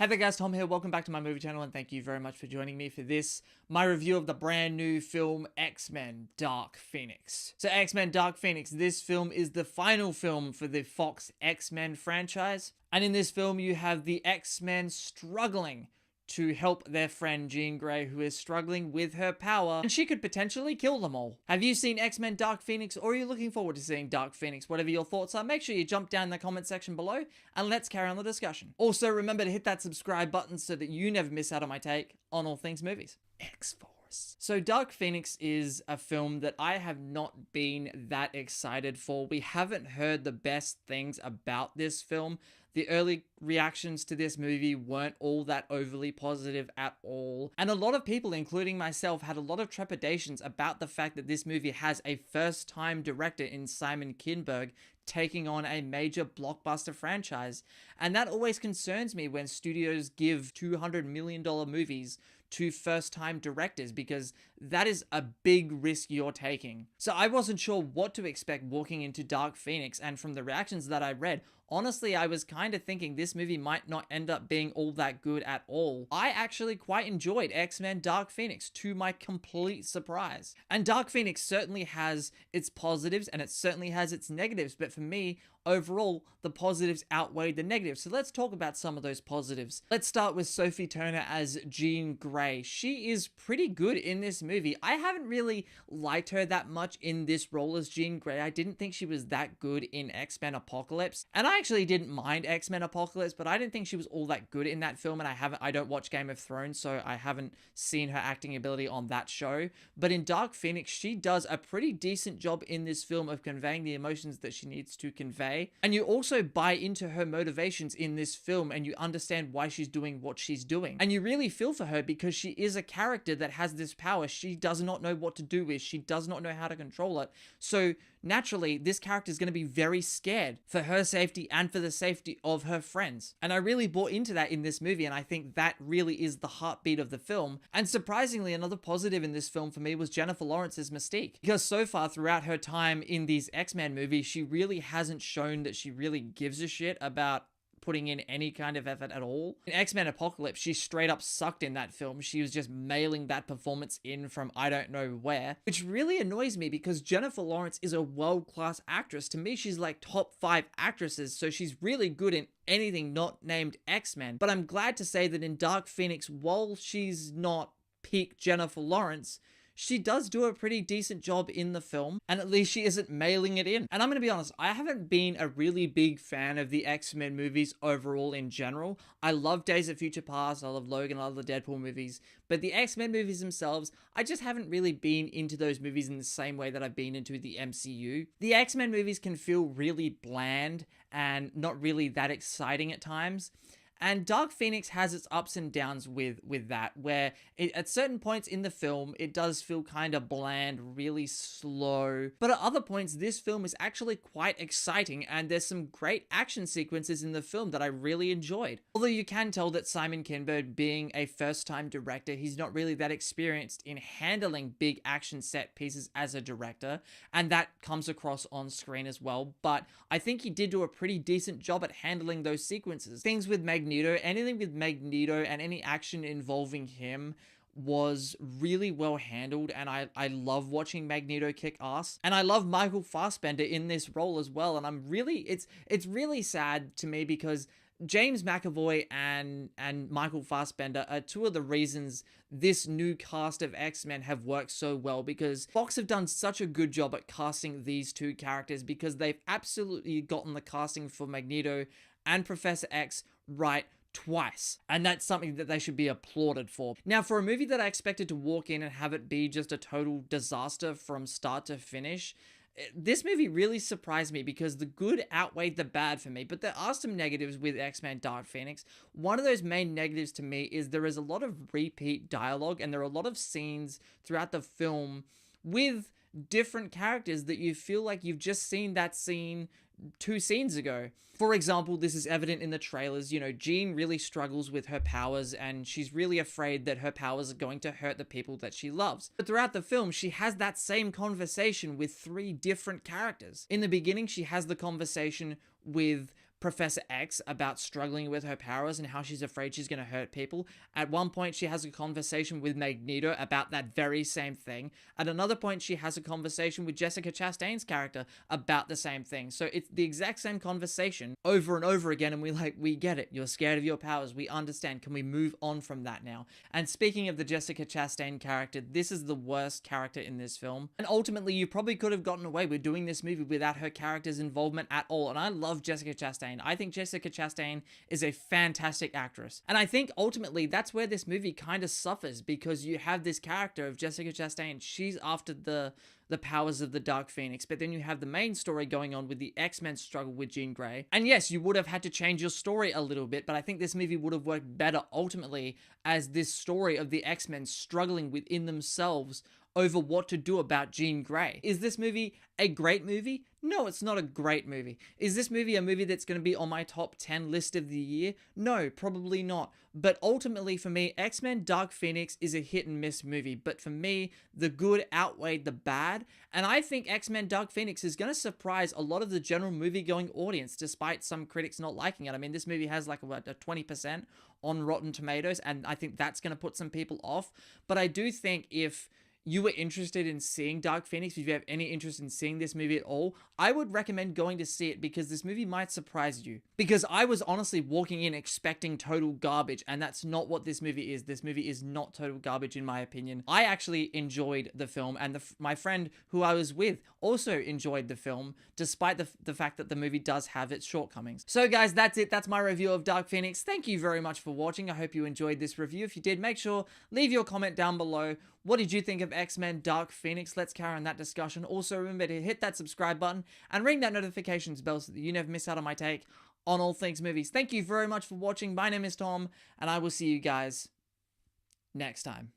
Hey there guys, Tom here, welcome back to my movie channel and thank you very much for joining me for this, my review of the brand new film X-Men Dark Phoenix. So X-Men Dark Phoenix, this film is the final film for the Fox X-Men franchise. And in this film you have the X-Men struggling to help their friend Jean Grey, who is struggling with her power, and she could potentially kill them all. Have you seen X-Men Dark Phoenix, or are you looking forward to seeing Dark Phoenix? Whatever your thoughts are, make sure you jump down in the comment section below, and let's carry on the discussion. Also, remember to hit that subscribe button so that you never miss out on my take on all things movies. X-Force. So Dark Phoenix is a film that I have not been that excited for. We haven't heard the best things about this film. The early reactions to this movie weren't all that overly positive at all. And a lot of people, including myself, had a lot of trepidations about the fact that this movie has a first-time director in Simon Kinberg taking on a major blockbuster franchise. And that always concerns me when studios give $200 million movies to first-time directors, because that is a big risk you're taking. So I wasn't sure what to expect walking into Dark Phoenix, and from the reactions that I read, honestly, I was kind of thinking this movie might not end up being all that good at all. I actually quite enjoyed X-Men Dark Phoenix, to my complete surprise. And Dark Phoenix certainly has its positives and it certainly has its negatives, but for me, overall, the positives outweighed the negatives. So let's talk about some of those positives. Let's start with Sophie Turner as Jean Grey. She is pretty good in this movie. I haven't really liked her that much in this role as Jean Grey. I didn't think she was that good in X-Men Apocalypse. And I actually didn't mind X-Men Apocalypse, but I didn't think she was all that good in that film, and I don't watch Game of Thrones, so I haven't seen her acting ability on that show. But in Dark Phoenix, she does a pretty decent job in this film of conveying the emotions that she needs to convey. And you also buy into her motivations in this film, and you understand why she's doing what she's doing. And you really feel for her because she is a character that has this power she does not know what to do with. She does not know how to control it. So naturally, this character is going to be very scared for her safety and for the safety of her friends. And I really bought into that in this movie, and I think that really is the heartbeat of the film. And surprisingly, another positive in this film for me was Jennifer Lawrence's Mystique. Because so far throughout her time in these X-Men movies, she really hasn't shown that she really gives a shit about putting in any kind of effort at all. In X-Men Apocalypse, she straight up sucked in that film. She was just mailing that performance in from I don't know where, which really annoys me because Jennifer Lawrence is a world-class actress. To me, she's like top 5 actresses, so she's really good in anything not named X-Men. But I'm glad to say that in Dark Phoenix, while she's not peak Jennifer Lawrence, she does do a pretty decent job in the film, and at least she isn't mailing it in. And I'm gonna be honest, I haven't been a really big fan of the X-Men movies overall in general. I love Days of Future Past, I love Logan, I love the Deadpool movies, but the X-Men movies themselves, I just haven't really been into those movies in the same way that I've been into the MCU. The X-Men movies can feel really bland and not really that exciting at times. And Dark Phoenix has its ups and downs with that, where at certain points in the film, it does feel kind of bland, really slow. But at other points, this film is actually quite exciting, and there's some great action sequences in the film that I really enjoyed. Although you can tell that Simon Kinberg, being a first-time director, he's not really that experienced in handling big action set pieces as a director, and that comes across on screen as well. But I think he did do a pretty decent job at handling those sequences. Things with anything with Magneto and any action involving him was really well handled, and I love watching Magneto kick ass. And I love Michael Fassbender in this role as well, and it's really sad to me because James McAvoy and Michael Fassbender are two of the reasons this new cast of X-Men have worked so well, because Fox have done such a good job at casting these two characters, because they've absolutely gotten the casting for Magneto and Professor X right twice, and that's something that they should be applauded for. Now, for a movie that I expected to walk in and have it be just a total disaster from start to finish, this movie really surprised me because the good outweighed the bad for me. But there are some negatives with X-Men Dark Phoenix. One of those main negatives to me is there is a lot of repeat dialogue, and there are a lot of scenes throughout the film with different characters that you feel like you've just seen that scene 2 scenes ago. For example, this is evident in the trailers. You know, Jean really struggles with her powers, and she's really afraid that her powers are going to hurt the people that she loves. But throughout the film, she has that same conversation with 3 different characters. In the beginning, she has the conversation with Professor X about struggling with her powers and how she's afraid she's going to hurt people. At one point, she has a conversation with Magneto about that very same thing. At another point, she has a conversation with Jessica Chastain's character about the same thing. So it's the exact same conversation over and over again, and we get it. You're scared of your powers. We understand. Can we move on from that now? And speaking of the Jessica Chastain character, this is the worst character in this film. And ultimately, you probably could have gotten away with doing this movie without her character's involvement at all. And I love Jessica Chastain. I think Jessica Chastain is a fantastic actress. And I think ultimately that's where this movie kind of suffers, because you have this character of Jessica Chastain. She's after the powers of the Dark Phoenix, but then you have the main story going on with the X-Men struggle with Jean Grey. And yes, you would have had to change your story a little bit, but I think this movie would have worked better ultimately as this story of the X-Men struggling within themselves over what to do about Jean Grey. Is this movie a great movie? No, it's not a great movie. Is this movie a movie that's going to be on my top 10 list of the year? No, probably not. But ultimately for me, X-Men Dark Phoenix is a hit and miss movie. But for me, the good outweighed the bad. And I think X-Men Dark Phoenix is going to surprise a lot of the general movie-going audience, despite some critics not liking it. I mean, this movie has like a 20% on Rotten Tomatoes, and I think that's going to put some people off. But I do think if you were interested in seeing Dark Phoenix, if you have any interest in seeing this movie at all, I would recommend going to see it, because this movie might surprise you. Because I was honestly walking in expecting total garbage, and that's not what this movie is. This movie is not total garbage in my opinion. I actually enjoyed the film, and my friend who I was with also enjoyed the film, despite the fact that the movie does have its shortcomings. So guys, that's it. That's my review of Dark Phoenix. Thank you very much for watching. I hope you enjoyed this review. If you did, make sure leave your comment down below. What did you think of X-Men Dark Phoenix? Let's carry on that discussion. Also, remember to hit that subscribe button and ring that notifications bell so that you never miss out on my take on all things movies. Thank you very much for watching. My name is Tom, and I will see you guys next time.